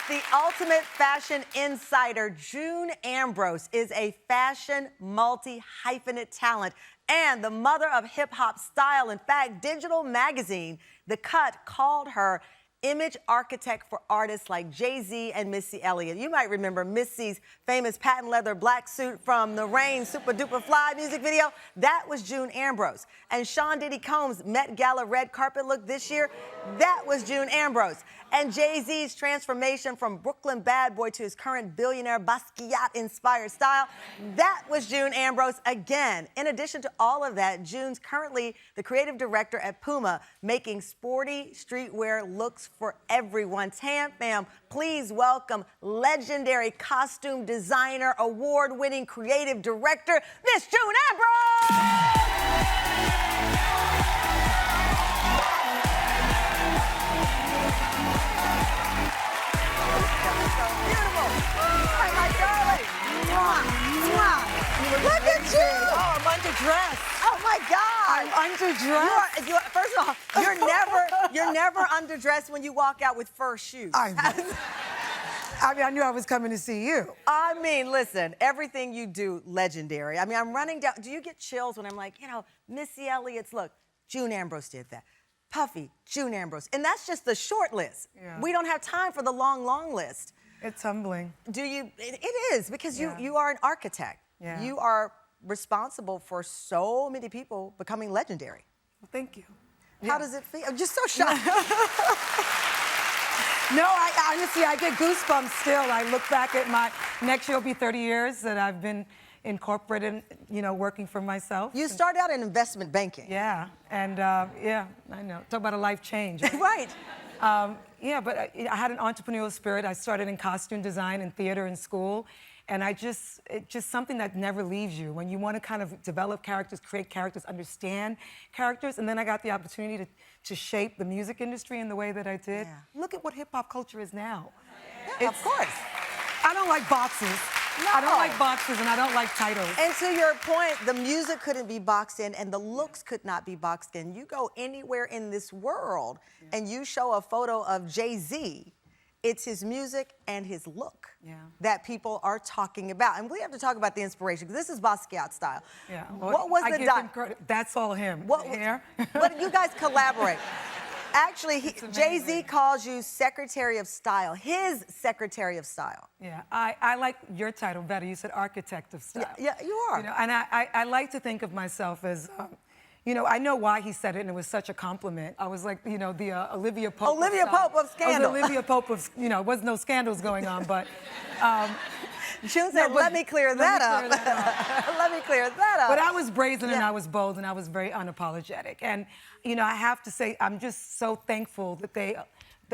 The ultimate fashion insider, June Ambrose, is a fashion multi-hyphenate talent and the mother of hip-hop style. In fact, Digital Magazine, The Cut, called her image architect for artists like Jay-Z and Missy Elliott. You might remember Missy's famous patent leather black suit from the Rain Super Duper Fly music video. That was June Ambrose. And Sean Diddy Combs' Met Gala red carpet look this year, that was June Ambrose. And Jay-Z's transformation from Brooklyn bad boy to his current billionaire Basquiat-inspired style, that was June Ambrose again. In addition to all of that, June's currently the creative director at Puma, making sporty streetwear looks for everyone. Tam fam, please welcome legendary costume designer, award-winning creative director, Miss June Ambrose! Look at you! Oh, I'm underdressed. Oh my God! I'm underdressed. First of all, you're never underdressed when you walk out with fur shoes. I mean, I knew I was coming to see you. I mean, listen, everything you do, legendary. I mean, I'm running down. Do you get chills when I'm like, Missy Elliott's look? June Ambrose did that. Puffy, June Ambrose, and that's just the short list. Yeah. We don't have time for the long list. It's humbling. Do you? It is because you are an architect. Yeah. You are responsible for so many people becoming legendary. Well, thank you. How does it feel? I'm just so shocked. No, honestly, I get goosebumps still. I look back at next year will be 30 years that I've been incorporated, working for myself. You started out in investment banking. Yeah, and yeah, I know. Talk about a life change. Right. Yeah, but I had an entrepreneurial spirit. I started in costume design and theater in school. And it's just something that never leaves you. When you want to kind of develop characters, create characters, understand characters, and then I got the opportunity to shape the music industry in the way that I did. Yeah. Look at what hip-hop culture is now. Yeah, of course. I don't like boxes. No. I don't like boxes, and I don't like titles. And to your point, the music couldn't be boxed in, and the looks could not be boxed in. You go anywhere in this world, and you show a photo of Jay-Z, it's his music and his look that people are talking about. And we have to talk about the inspiration, because this is Basquiat style. Yeah. Well, what was that's all him. What hair? But you guys collaborate. Actually, Jay-Z calls you Secretary of Style, his Secretary of Style. Yeah, I like your title better. You said Architect of Style. Yeah, you are. And I like to think of myself as, I know why he said it, and it was such a compliment. I was like, the Olivia Pope. Olivia Pope of Scandal. I was Olivia Pope of, wasn't no scandals going on, but. June said, let me clear that up. Let me clear that up. But I was brazen and I was bold and I was very unapologetic. And, I have to say, I'm just so thankful that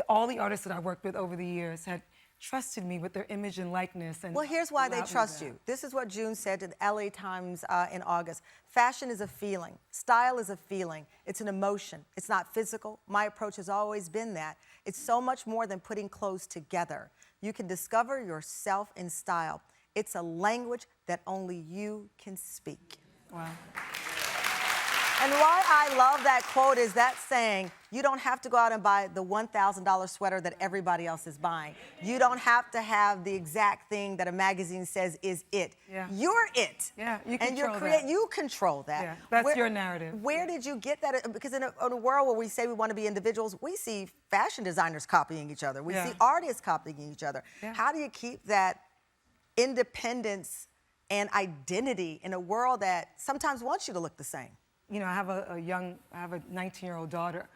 all the artists that I worked with over the years had trusted me with their image and likeness. And well, here's why they trust you. This is what June said to the LA Times in August. Fashion is a feeling. Style is a feeling. It's an emotion. It's not physical. My approach has always been that. It's so much more than putting clothes together. You can discover yourself in style. It's a language that only you can speak. Wow. And why I love that quote is that saying, you don't have to go out and buy the $1,000 sweater that everybody else is buying. You don't have to have the exact thing that a magazine says is it. Yeah. You're it. Yeah, you control and you control that. Yeah, that's your narrative. Where did you get that? Because in a world where we say we want to be individuals, we see fashion designers copying each other. We see artists copying each other. Yeah. How do you keep that independence and identity in a world that sometimes wants you to look the same? I have a 19-year-old daughter,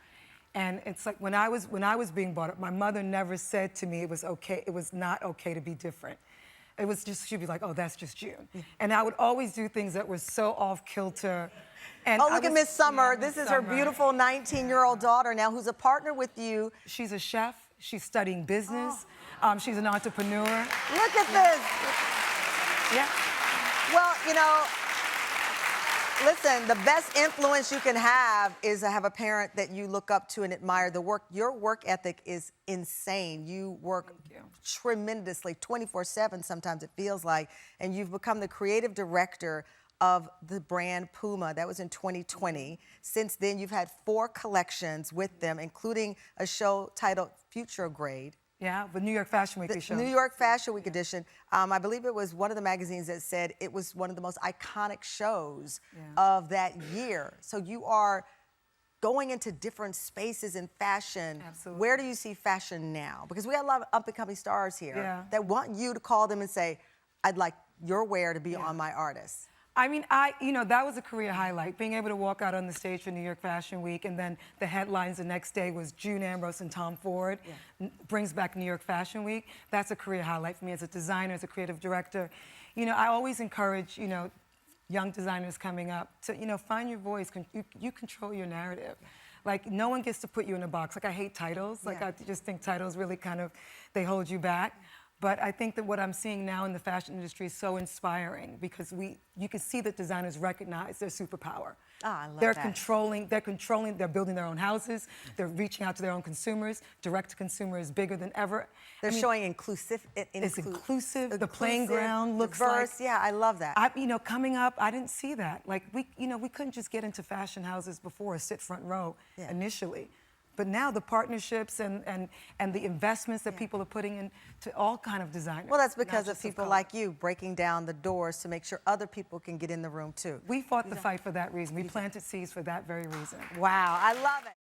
and it's like when I was being brought up, my mother never said to me it was okay. It was not okay to be different. It was just, she'd be like, oh, that's just June. And I would always do things that were so off kilter. And look at Miss Summer. This is her beautiful 19-year-old daughter now, who's a partner with you. She's a chef. She's studying business. She's an entrepreneur. Look at this. Yeah. Well, listen, the best influence you can have is to have a parent that you look up to and admire. Your work ethic is insane. You work tremendously, 24/7 sometimes it feels like, and you've become the creative director of the brand Puma. That was in 2020. Since then, you've had 4 collections with them, including a show titled Future Grade. Yeah, the New York Fashion Week The show. New York Fashion Week edition. I believe it was one of the magazines that said it was one of the most iconic shows of that year. So you are going into different spaces in fashion. Absolutely. Where do you see fashion now? Because we have a lot of up-and-coming stars here that want you to call them and say, I'd like your wear to be on my artist. I mean, that was a career highlight, being able to walk out on the stage for New York Fashion Week, and then the headlines the next day was June Ambrose and Tom Ford brings back New York Fashion Week. That's a career highlight for me as a designer, as a creative director. You know, I always encourage, young designers coming up to, find your voice. You control your narrative. Like, no one gets to put you in a box. Like, I hate titles. Like, I just think titles really they hold you back. But I think that what I'm seeing now in the fashion industry is so inspiring because you can see that designers recognize their superpower. I love they're that. they're building their own houses, they're reaching out to their own consumers. Direct to consumer is bigger than ever. They're showing inclusive. It's inclusive. The playing ground looks diverse. like. Yeah, I love that. Coming up, I didn't see that. Like we couldn't just get into fashion houses before, sit front row initially. But now the partnerships and the investments that people are putting into all kind of designers. Well, that's because of people like you breaking down the doors to make sure other people can get in the room too. We fought the fight for that reason. We planted seeds for that very reason. Wow, I love it.